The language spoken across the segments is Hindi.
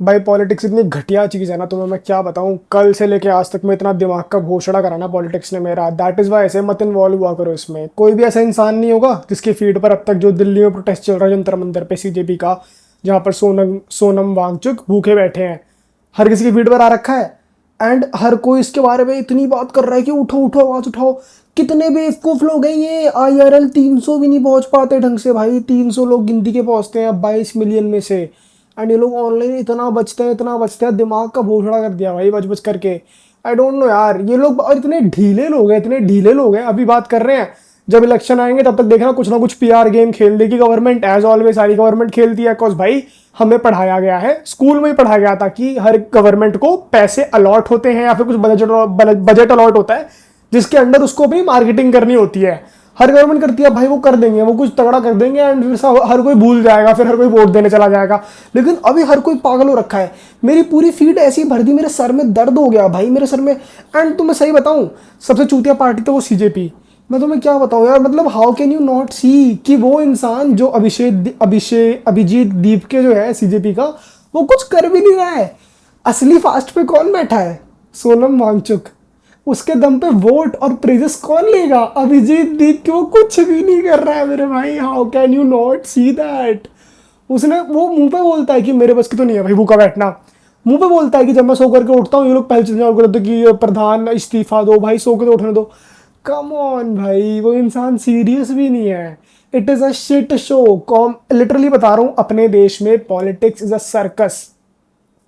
भाई पॉलिटिक्स इतनी घटिया चीज़ है ना, तुम्हें मैं क्या बताऊं। कल से लेके आज तक में इतना दिमाग का घोषणा करा ना पॉलिटिक्स ने मेरा। दैट इज़ वाई ऐसे मत इन्वॉल्व हुआ करो इसमें। कोई भी ऐसा इंसान नहीं होगा जिसकी फीड पर अब तक जो दिल्ली में प्रोटेस्ट चल रहा है जंतर मंतर पे सीजेपी का, जहाँ पर सोनम सोनम वांगचुक भूखे बैठे हैं, हर किसी की फीड पर आ रखा है। एंड हर कोई इसके बारे में इतनी बात कर रहा है कि उठो उठो आवाज उठाओ। कितने बेवकूफ लोग हैं ये। IRL 300 भी नहीं पहुंच पाते ढंग से भाई। 300 लोग गिनती के पहुंचते हैं 22 मिलियन में से। एंड ये लोग ऑनलाइन इतना बचते हैं, दिमाग का भोसड़ा कर दिया भाई बच बच करके। आई डोंट नो यार, ये लोग और इतने ढीले लोग हैं, इतने ढीले लोग हैं। अभी बात कर रहे हैं, जब इलेक्शन आएंगे तब तक देखना कुछ ना कुछ PR गेम खेल देगी गवर्नमेंट। एज ऑलवेज सारी गवर्नमेंट खेलती है, बिकॉज भाई हमें पढ़ाया गया है, स्कूल में ही पढ़ाया गया था कि हर गवर्नमेंट को पैसे अलॉट होते हैं या फिर कुछ बजट अलॉट होता है जिसके अंडर उसको अपनी मार्केटिंग करनी होती है। हर गवर्नमेंट करती है भाई, वो कर देंगे, वो कुछ तगड़ा कर देंगे एंड फिर हर कोई भूल जाएगा, फिर हर कोई वोट देने चला जाएगा। लेकिन अभी हर कोई पागल हो रखा है। मेरी पूरी फीड ऐसी भर दी, मेरे सर में दर्द हो गया भाई, मेरे सर में। एंड तुम्हें सही बताऊं, सबसे चूतिया पार्टी तो वो CJP। मैं तुम्हें क्या बताऊं यार, मतलब हाउ कैन यू नॉट सी कि वो इंसान जो अभिजीत दीप के जो है CJP का, वो कुछ कर भी नहीं रहा है। असली फास्ट पे कौन बैठा है? सोनम वांगचुक। उसके दम पे वोट और प्रेजेस कौन लेगा? अभिजीत दीप के। वो कुछ भी नहीं कर रहा है मेरे भाई। How can you not see that? उसने वो मुंह पे बोलता है कि मेरे बस की तो नहीं है भाई भूखा बैठना। मुंह पे बोलता है कि जब मैं सो करके उठता हूँ ये लोग पहले चले कर दो कि प्रधान इस्तीफा दो भाई, सो के तो उठने दो। कम ऑन भाई, वो इंसान सीरियस भी नहीं है। It is a shit show. Com literally बता रहा हूँ, अपने देश में पॉलिटिक्स इज अ सर्कस।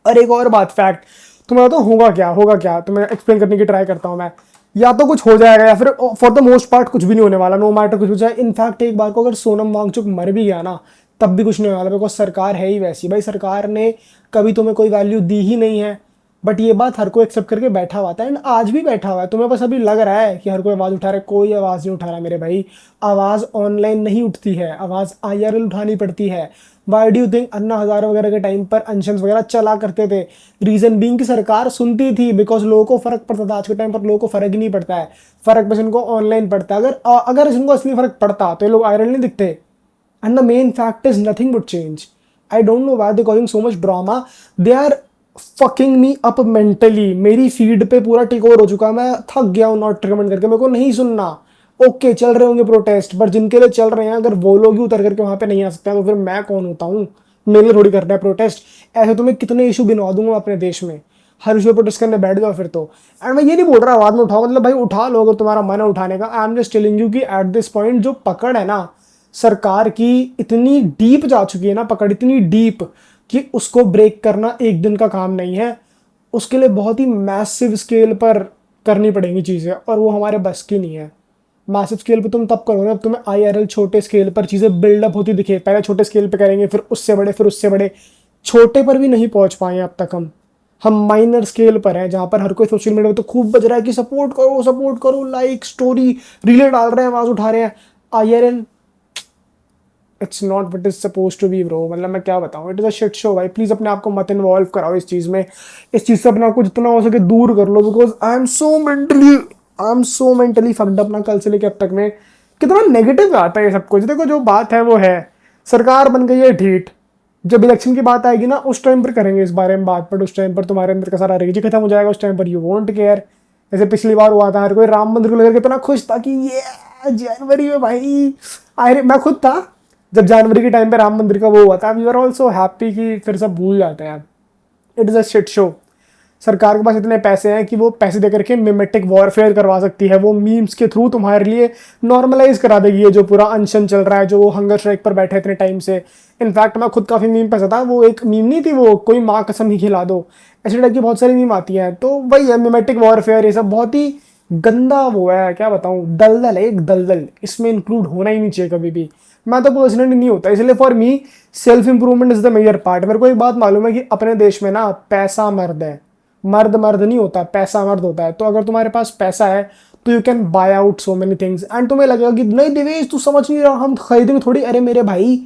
और एक और बात, फैक्ट तुम्हें तो होगा क्या तुम्हें एक्सप्लेन करने की ट्राई करता हूँ मैं। या तो कुछ हो जाएगा या फिर फॉर द मोस्ट पार्ट कुछ भी नहीं होने वाला, नो मैटर कुछ हो जाए। इनफैक्ट एक बार को अगर सोनम वांगचुक मर भी गया ना, तब भी कुछ नहीं होने वाला, बिकॉज सरकार है ही वैसी भाई। सरकार ने कभी तुम्हें कोई वैल्यू दी ही नहीं है। बट ये बात हर कोई एक्सेप्ट करके बैठा हुआ था एंड आज भी बैठा हुआ है। तुम्हें बस अभी लग रहा है कि हर कोई आवाज़ उठा रहा है, कोई आवाज़ नहीं उठा रहा मेरे भाई। आवाज़ ऑनलाइन नहीं उठती है, आवाज़ IRL उठानी पड़ती है। Why do you think Anna Hazare वगैरह के टाइम पर अनशन वगैरह चला करते थे? रीजन बीइंग की सरकार सुनती थी, बिकॉज लोगों को फर्क पड़ता था। आज के टाइम पर लोगों को फर्क ही नहीं पड़ता है। फर्क बस इनको ऑनलाइन पड़ता है। अगर अगर इनको असली फर्क पड़ता तो ये लोग IRL नहीं दिखते। And the main fact is nothing would change. I don't know why they causing so much drama. They are fucking me up mentally. मेरी फीड पे पूरा टेक ओवर हो चुका है। मैं थक गया हूँ नॉट रिकमेंड करके, मेरे को नहीं सुनना। ओके चल रहे होंगे प्रोटेस्ट, बट जिनके लिए चल रहे हैं अगर वो लोग ही उतर करके वहां पे नहीं आ सकते हैं तो फिर मैं कौन होता हूँ? मेरे लिए थोड़ी करना है प्रोटेस्ट। ऐसे तुम्हें कितने इशू गिनवा दूंगा अपने देश में, हर इशू प्रोटेस्ट करने बैठ जाओ फिर तो। एंड मैं ये नहीं बोल रहा आवाज में उठाओ, मतलब भाई उठा लो अगर तुम्हारा मन है उठाने का। आई एम जस्ट टेलिंग यू कि एट दिस पॉइंट जो पकड़ है ना सरकार की, इतनी डीप जा चुकी है ना पकड़, इतनी डीप कि उसको ब्रेक करना एक दिन का काम नहीं है। उसके लिए बहुत ही मैसिव स्केल पर करनी पड़ेंगी चीज़ें, और वो हमारे बस की नहीं है। मैसिव स्केल पे तुम तब करोगे, अब तुम्हें IRL छोटे स्केल पर चीज़ें बिल्डअप होती दिखे। पहले छोटे स्केल पे करेंगे, फिर उससे बड़े, फिर उससे बड़े। छोटे पर भी नहीं पहुंच पाए अब तक हम माइनर स्केल पर हैं, जहाँ पर हर कोई सोशल मीडिया में तो खूब बज रहा है कि सपोर्ट करो, लाइक स्टोरी रीले डाल रहे हैं, आवाज़ उठा रहे हैं। IRL it's not what is suppose to be bro. मतलब मैं क्या बताऊँ, it is a shit show भाई। प्लीज़ अपने आप को मत इन्वॉल्व कराओ इस चीज़ में। इस चीज़ से अपने आप को जितना हो सके दूर कर लो, because I am so mentally fucked up ना। कल से लेकर अब तक में कितना नेगेटिव आता है ये सब कुछ। देखो जो बात है वो है, सरकार बन गई है ढीठ। जब इलेक्शन की बात आएगी ना उस टाइम पर करेंगे इस बारे में बात, बट उस टाइम पर तुम्हारे अंदर का सारा रेज खत्म हो जाएगा। उस टाइम पर यू वोंट केयर। जैसे पिछली बार हुआ था, हर कोई राम मंदिर को लेकर कितना खुश था कि ये जनवरी में भाई। अरे मैं खुद था जब जनवरी के टाइम पे राम मंदिर का वो हुआ था। वी आर ऑल्सो हैप्पी कि फिर सब भूल जाते हैं। It is a shit show. सरकार के पास इतने पैसे हैं कि वो पैसे दे करके मिमेटिक वॉरफेयर करवा सकती है। वो मीम्स के थ्रू तुम्हारे लिए नॉर्मलाइज करा देगी ये जो पूरा अनशन चल रहा है, जो वो हंगर स्ट्राइक पर बैठे इतने टाइम से। इनफैक्ट मैं खुद काफ़ी मीम पैसा था। वो एक मीम नहीं थी वो, कोई माँ कसम ही खिला दो, ऐसे टाइप की बहुत सारी मीम आती हैं। तो वही है मिमेटिक वॉरफेयर। ये सब बहुत ही गंदा वो है, क्या बताऊँ, दलदल है एक दलदल। इसमें इंक्लूड होना ही नहीं चाहिए कभी भी। मैं तो पर्सनली नहीं होता, इसलिए for me self improvement is the major part. मेरे को एक बात मालूम है कि अपने देश में ना पैसा मर्द है, मर्द मर्द नहीं होता, पैसा मर्द होता है। तो अगर तुम्हारे पास पैसा है तो you can buy out so many things. And तुम्हें लगेगा कि नहीं दिवेश तू समझ नहीं रहा, हम खरीदेंगे थोड़ी। अरे मेरे भाई,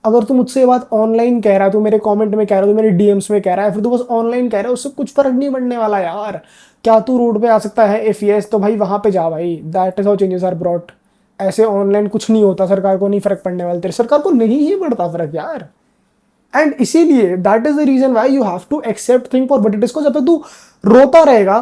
अगर तू मुझसे ये बात ऑनलाइन कह रहा है, तू मेरे कमेंट में कह रहा है, तू मेरे DMs में कह रहा है, फिर तू बस ऑनलाइन कह रहा है, उससे कुछ फर्क नहीं पड़ने वाला यार। क्या तू रोड पे आ सकता है? इफ यस तो भाई वहां पे जा भाई। That is how changes are brought. ऐसे ऑनलाइन कुछ नहीं होता, सरकार को नहीं फर्क पड़ने वाला। तेरे सरकार को नहीं ही पड़ता फर्क यार। एंड इसीलिए that is the reason why you have to accept thing for what it is को। जब तक तू रोता रहेगा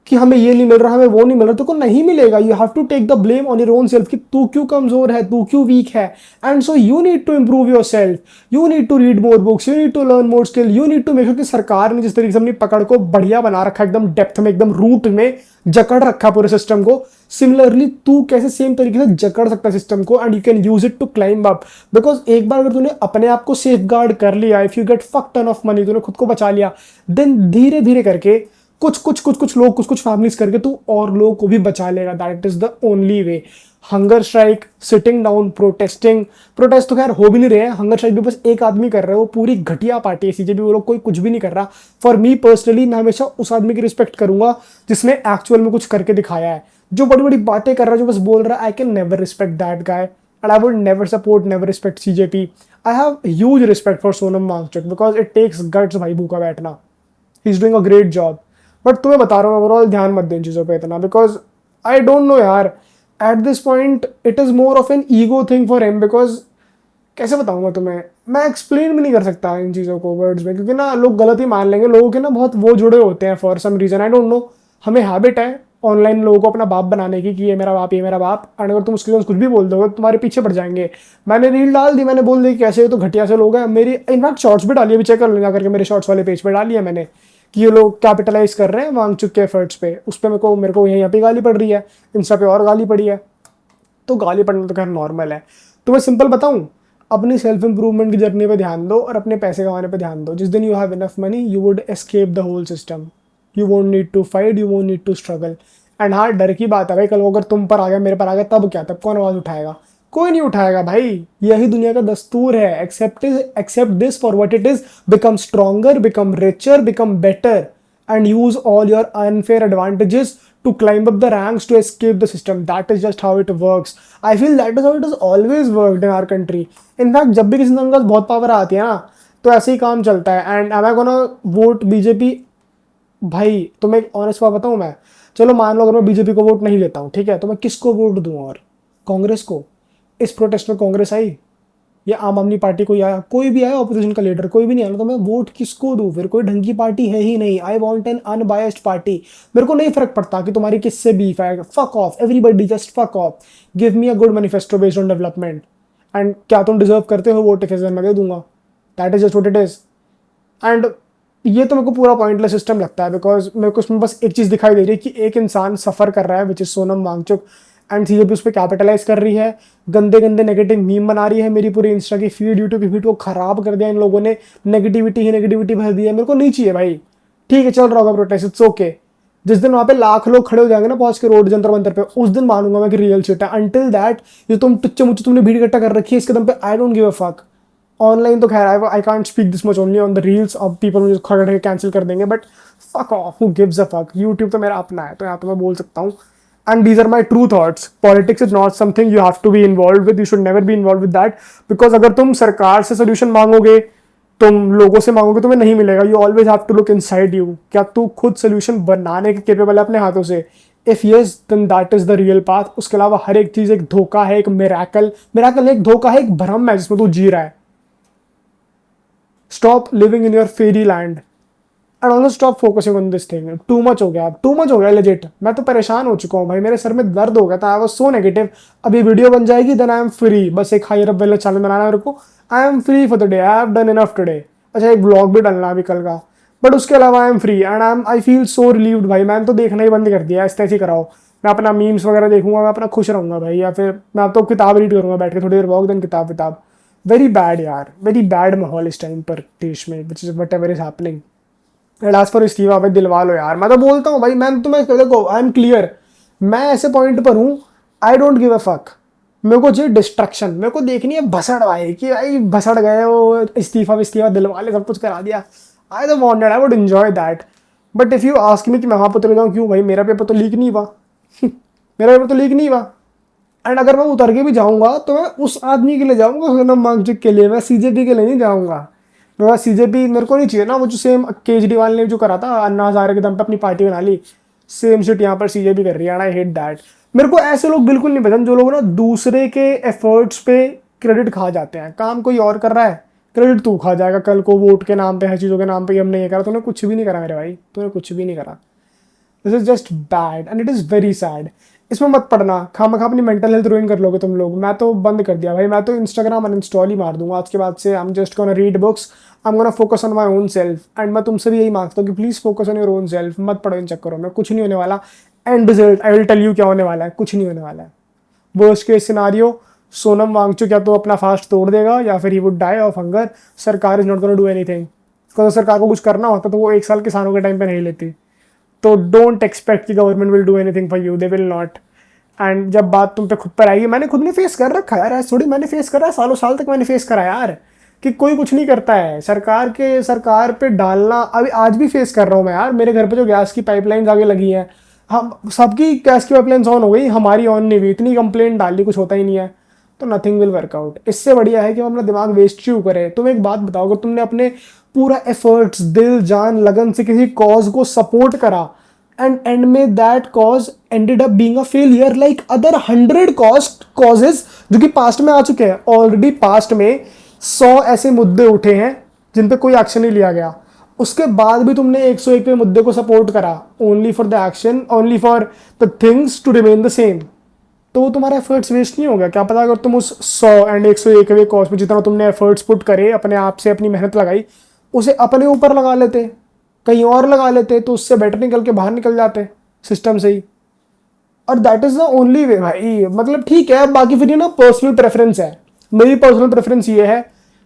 कि हमें ये नहीं मिल रहा, हमें वो नहीं मिल रहा, तो को नहीं मिलेगा। You have to take the blame on your own self कि तू क्यों कमजोर है, तू क्यों वीक है। And so you need to improve your self, you need to read more books, you need to learn more skill, you need to make sure कि सरकार ने जिस तरीके से अपनी पकड़ को बढ़िया बना रखा है, एकदम डेप्थ में, एकदम रूट में जकड़ रखा पूरे सिस्टम को, सिमिलरली तू कैसे सेम तरीके से जकड़ सकता है सिस्टम को and you can use it to climb up. Because एक बार अगर तूने अपने आप को सेफ गार्ड कर लिया, if you get fuck ton of money, तूने खुद को बचा लिया, देन धीरे धीरे करके कुछ लोग, कुछ फैमिलीज करके तू और लोगों को भी बचा लेगा। That is the only way. Hunger strike, sitting down, protest तो खैर हो भी नहीं रहे हैं। हंगर स्ट्राइक भी बस एक आदमी कर रहा है, वो पूरी घटिया पार्टी है सीजेपी, वो लोग कोई कुछ भी नहीं कर रहा। फॉर मी पर्सनली, मैं हमेशा उस आदमी की रिस्पेक्ट करूंगा जिसने एक्चुअल में कुछ करके दिखाया है। जो बड़ी बड़ी बातें कर रहा है, जो बस बोल रहा है, I can never respect that guy and I would never support, never respect CJP. I have huge respect for Sonam Wangchuk because it takes guts भाई भूखा बैठना। He is doing a great job. But तुम्हें बता रहा हूँ ओवरऑल ध्यान मत दे इन चीज़ों पे इतना, बिकॉज आई डोंट नो यार, at this point it is more of an ego thing for him. Because कैसे बताऊंगा तुम्हें, मैं एक्सप्लेन भी नहीं कर सकता इन चीज़ों को वर्ड्स में, क्योंकि ना लोग गलत ही मान लेंगे। लोगों के ना बहुत वो जुड़े होते हैं for some reason, I don't know. हमें हैबिट है ऑनलाइन लोगों को अपना बाप बनाने की कि ये मेरा बाप, ये मेरा बाप। एंड अगर तुम उसके लिए कुछ भी बोल दोगे तुम्हारे पीछे पड़ जाएंगे। मैंने रील डाल दी, मैंने बोल दी कैसे तो घटिया से लोग हैं। मेरी इनफैक्ट शॉर्ट्स भी डाली है, भी चेक कर लेना करके, मेरे शॉर्ट्स वाले पेज पर डाली है मैंने कि ये लोग कैपिटलाइज कर रहे हैं वांगचुक के एफर्ट्स पे। उस पर मेरे को यहाँ पे गाली पड़ रही है, इंस्टा पे और गाली पड़ी है। तो गाली पड़ना तो खैर नॉर्मल है। तो मैं सिंपल बताऊं, अपनी सेल्फ इंप्रूवमेंट की जर्नी पे ध्यान दो और अपने पैसे कमाने पे ध्यान दो। जिस दिन you have enough money, you would escape the whole system. You won't need to fight, you won't need to struggle. And हाँ, डर की बात है भाई, कल अगर तुम पर आ गया, मेरे पर आ गया, तब क्या? तब कौन आवाज उठाएगा? कोई नहीं उठाएगा भाई। यही दुनिया का दस्तूर है। Accept this for what it is, become stronger, become richer, become better and use all your unfair advantages to climb up the ranks to escape the system. That is just how it works. I feel that is how it has always worked in our country. In fact, जब भी किसी के पास बहुत पावर आती है ना, तो ऐसे ही काम चलता है। And am I gonna vote BJP? भाई तुम्हें एक ऑनेस्ट बात बताऊं मैं, चलो मान लो अगर मैं बीजेपी को वोट नहीं देता हूँ, ठीक है, तो मैं किसको वोट दूँ? और कांग्रेस को। इस प्रोटेस्ट में कांग्रेस आई या आम आदमी पार्टी कोई आया, कोई भी आया ऑपोजिशन का लीडर, कोई भी नहीं आया, तो मैं वोट किसको दूं? फिर कोई ढंग की पार्टी है ही नहीं। I want an unbiased party. मेरे को नहीं फर्क पड़ता कि तुम्हारी किससे बीफ है, fuck off everybody, just fuck off. Give me a good manifesto based on development. And क्या तुम डिजर्व करते हो वोट? इफ मैं दे दूंगा। That is just what it is. And ये तो मेरे को पूरा पॉइंटलेस सिस्टम लगता है, बिकॉज मेरे को उसमें बस एक चीज़ दिखाई दे रही है कि एक इंसान सफ़र कर रहा है, which is Sonam Wangchuk, and CJP उस पर कैपिटलाइज कर रही है, गंदे गंदे नेगेटिव मीम बना रही है। मेरी पूरी इंस्टा की फीड, यूट्यूब की फीड को खराब कर दिया इन लोगों ने। नेगेटिविटी ही नेगेटिविटी भर दी है। मेरे को नहीं चाहिए भाई। ठीक है, चल रहा होगा प्रोटेस्ट, इट्स ओके। जिस दिन वहाँ पे लाख लोग खड़े हो जाएंगे ना पहुंच के रोड जंतर मंतर पे, उस दिन मानूंगा मैं कि रियल शिट है। अंटिल दैट ये तुम टुच्चे मुच्चे तुमने भीड़ इकट्ठा कर रखी है, इसके दम पे I don't give a fuck. Online तो खैर I can't speak this much only on the reels of people मुझे खड़े कैंसिल कर देंगे, but fuck off, who gives a fuck. YouTube तो मेरा अपना है, तो यहाँ तो मैं बोल सकता हूँ। And these are my true thoughts. Politics is not something you have to be involved with. You should never be involved with that. Because अगर तुम सरकार से solution मांगोगे, तुम लोगों से मांगोगे, तुम्हें नहीं मिलेगा। You always have to look inside you. क्या तू खुद solution बनाने के capable है अपने हाथों से? If yes, then that is the real path. उसके अलावा हर एक चीज एक धोखा है, एक miracle एक धोखा है, एक भ्रम है जिसमें तू जी रहा है। Stop living in your fairy land. And also stop focusing on this thing. Too much हो गया, अब टू मच हो गया लेजिट। मैं तो परेशान हो चुका हूँ भाई, मेरे सर में दर्द हो गया था। I was so negative. अभी वीडियो बन जाएगी, देन आई एम फ्री। बस एक हायर अप वाला चैनल बनाना है मेरे को। I am free for the day, I have done enough today. अच्छा, एक ब्लॉग भी डालना अभी कल का, बट उसके अलावा I am free and I feel so relieved भाई। मैंने तो देखना ही बंद कर दिया, इस तरह से कराओ। मैं अपना मीम्स वगैरह देखूंगा, मैं अपना खुश रहूंगा भाई, या फिर मैं अब तो किताब रीड करूंगा बैठ के थोड़ी देर, वॉक देन किताब। वेरी बैड यार, वेरी बैड माहौल इस टाइम पर देश में, which is what ever is happening. And for इस्तीफा भाई दिलवा लो यार। मैं तो बोलता हूँ भाई, मैं देखो आई एम क्लियर। मैं ऐसे पॉइंट पर हूँ, I don't give a fuck. मेरे को चाहिए डिस्ट्रक्शन, मेरे को देखनी है भसड़ भाई, कि भाई भसड़ गए, वो इस्तीफा दिलवा ले, सब कुछ करा दिया। I don't want that, I would enjoy that. But if you ask me कि मैं वहाँ पर चले जाऊँ, क्यों भाई? मेरा पेपर तो लीक नहीं हुआ मेरा पेपर तो लीक नहीं हुआ। एंड अगर मैं उतर के भी जाऊँगा तो मैं उस आदमी के लिए जाऊँगा, सोनम वांगचुक के लिए। मैं सीजेपी के लिए नहीं जाऊँगा। मेरा सीजेपी मेरे को नहीं चाहिए ना, वो जो सेम केजरीवाल ने जो करा था, अन्ना हजारे के दम पे अपनी पार्टी बना ली, सेम शिट यहाँ पर सीजेपी कर रही है। And I hate that. मेरे को ऐसे लोग बिल्कुल नहीं पसंद, जो लोग ना दूसरे के एफर्ट्स पे क्रेडिट खा जाते हैं। काम कोई और कर रहा है, क्रेडिट तू खा जाएगा कल को वोट के नाम पे, हर चीज़ों के नाम पे, हमने ये करा, तूने कुछ भी नहीं करा मेरे भाई, तूने कुछ भी नहीं करा। This is just bad and it is very sad. इसमें मत पढ़ना, खामखा अपनी मेंटल हेल्थ रुइन कर लोगे तुम लोग। मैं तो बंद कर दिया भाई, मैं तो इंस्टाग्राम अनइंस्टॉल ही मार दूंगा आज के बाद से। I am just gonna read books, I am gonna focus on my own self. And मैं तुमसे भी यही मांगता हूँ कि please focus on your own self, मत पढ़ो इन चक्करों में, कुछ नहीं होने वाला। And result I will tell you क्या होने वाला है, कुछ नहीं होने वाला है। Worst case scenario, Sonam Wangchuk या तो अपना फास्ट तोड़ देगा या फिर he would die of hunger. सरकार is not gonna do anything. अगर सरकार को कुछ करना होता तो वो 1 साल किसानों के टाइम पे नहीं लेती। तो डोंट एक्सपेक्ट कि government will do anything for you, they will not. And जब बात तुम पे खुद पर आएगी, मैंने खुद ने फेस कर रखा है यार, ऐसा थोड़ी मैंने फेस करा है, सालों साल तक मैंने फेस करा है यार, कि कोई कुछ नहीं करता है। सरकार पे डालना अभी आज भी फेस कर रहा हूँ मैं यार। मेरे घर पे जो गैस की पाइपलाइंस आगे लगी हैं, हम सबकी गैस की पाइपलाइंस ऑन हो गई, हमारी ऑन नहीं हुई। इतनी कंप्लेंट डाली, कुछ होता ही नहीं है। तो नथिंग विल वर्क आउट। इससे बढ़िया है कि हम अपना दिमाग वेस्ट क्यों करें। तुम एक बात बताओ, अगर तुमने अपने पूरा एफर्ट्स, दिल जान लगन से किसी कॉज को सपोर्ट करा एंड एंड में that cause ended up being a failure like other 100 causes जो कि पास्ट में आ चुके हैं ऑलरेडी। पास्ट में 100 ऐसे मुद्दे उठे हैं जिन पे कोई एक्शन नहीं लिया गया, उसके बाद भी तुमने 101वें मुद्दे को सपोर्ट करा, only for the action, only for the things to remain the same. तो वो तुम्हारा एफर्ट्स वेस्ट नहीं हो गया? क्या पता अगर तुम उस 100 एंड 101वें कॉज में जितना तुमने एफर्ट्स पुट करे, अपने आप से अपनी मेहनत लगाई, उसे अपने ऊपर लगा लेते, कहीं और लगा लेते, तो उससे बेटर निकल के बाहर निकल जाते सिस्टम से ही। और that is the only way भाई। मतलब ठीक है, बाकी फिर ये ना पर्सनल प्रेफरेंस है। मेरी पर्सनल प्रेफरेंस ये है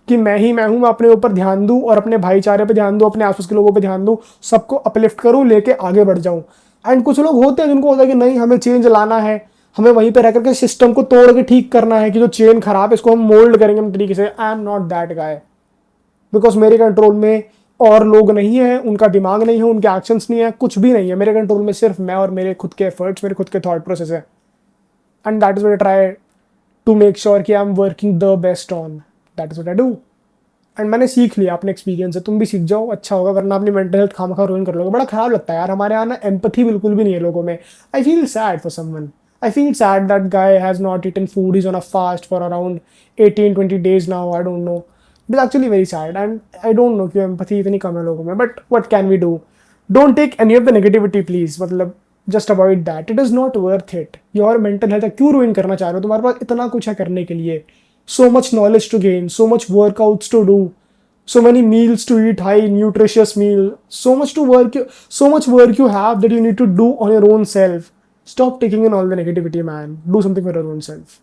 कि मैं हूँ, मैं अपने ऊपर ध्यान दूँ और अपने भाईचारे पे ध्यान दूँ, अपने आसपास के लोगों पे ध्यान दूँ, सबको अपलिफ्ट करूँ, लेके आगे बढ़ जाऊँ। एंड कुछ लोग होते हैं जिनको होता है कि नहीं, हमें चेंज लाना है, हमें वहीं पे रह करके सिस्टम को तोड़ के ठीक करना है, कि जो चेन खराब है इसको हम मोल्ड करेंगे हम तरीके से। I am not that guy, because मेरे कंट्रोल में और लोग नहीं है, उनका दिमाग नहीं है, उनके एक्शंस नहीं है, कुछ भी नहीं है। मेरे कंट्रोल में सिर्फ मैं और मेरे खुद के एफर्ट्स, मेरे खुद के थॉट प्रोसेस है। And that is what I try to make sure कि I am working the best on. That is what I do. And मैंने सीख लिया अपने एक्सपीरियंस से, तुम भी सीख जाओ, अच्छा होगा। वरना अपनी मेंटल हेल्थ खामखा रुइन कर लोगे। बड़ा खराब लगता है यार, हमारे यहाँ ना एम्पैथी बिल्कुल भी नहीं है लोगों में। I feel sad for someone, I feel sad that guy has not eaten food, is on a fast for around 18-20 days now, I don't know. It is actually very sad and I don't know क्यों एम्पैथी इतनी कम है लोगों में। But what can we do? Don't take any of the negativity please, मतलब just avoid that, it is not worth it. Your mental health क्यों रुइन करना चाह रहे हो? तुम्हारे पास इतना कुछ है करने के लिए, so much knowledge to gain, so much workouts to do, so many meals to eat, high nutritious meal, so much work you have that you need to do on your own self. Stop taking in all the negativity, man. Do something for your own self.